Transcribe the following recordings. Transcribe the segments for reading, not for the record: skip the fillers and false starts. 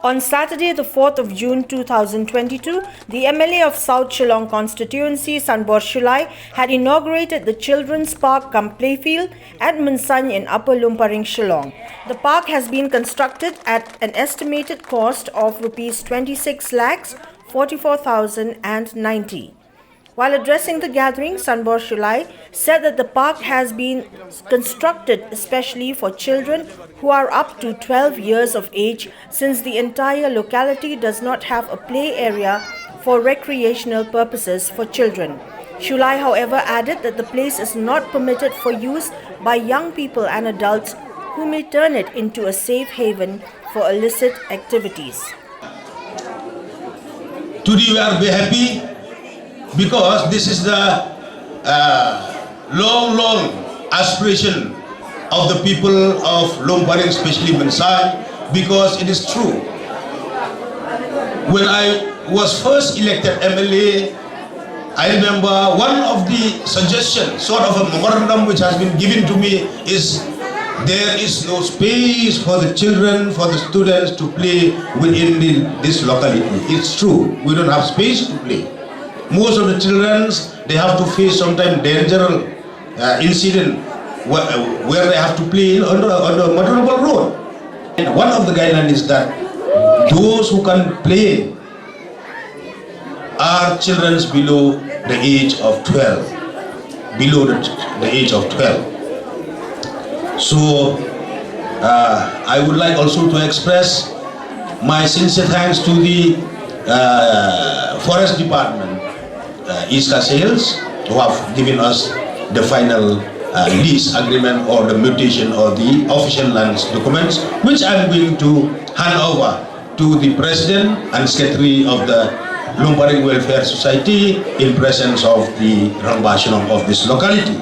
On Saturday, the 4th of June 2022, the MLA of South Shillong Constituency, Sanbor Shullai, had inaugurated the children's park Cum Playfield at Mynsain in Upper Lumparing, Shillong. The park has been constructed at an estimated cost of Rs 26 lakhs 44,090. While addressing the gathering, Sanbor Shullai said that the park has been constructed especially for children who are up to 12 years of age, since the entire locality does not have a play area for recreational purposes for children. Shullai, however, added that the place is not permitted for use by young people and adults who may turn it into a safe haven for illicit activities. Today we are very happy because this is the long aspiration of the people of Lumparing, especially Mynsain, because it is true. When I was first elected MLA, I remember one of the suggestions, sort of a memorandum which has been given to me, is there is no space for the children, for the students to play within this locality. It's true, we don't have space to play. Most of the children, they have to face sometimes dangerous incident where they have to play on the motorable road. And one of the guidelines is that those who can play are children below the age of 12. Below the age of 12. So I would like also to express my sincere thanks to the Forest Department, Iska Sales, who have given us the final lease agreement or the mutation or the official lands documents, which I'm going to hand over to the President and Secretary of the Lumparing Welfare Society in presence of the Rambashonong of this locality.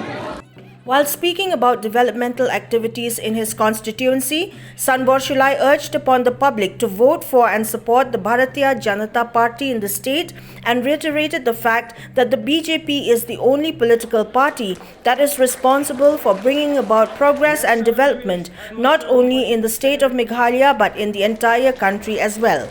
While speaking about developmental activities in his constituency, Sanbor Shullai urged upon the public to vote for and support the Bharatiya Janata Party in the state and reiterated the fact that the BJP is the only political party that is responsible for bringing about progress and development not only in the state of Meghalaya but in the entire country as well.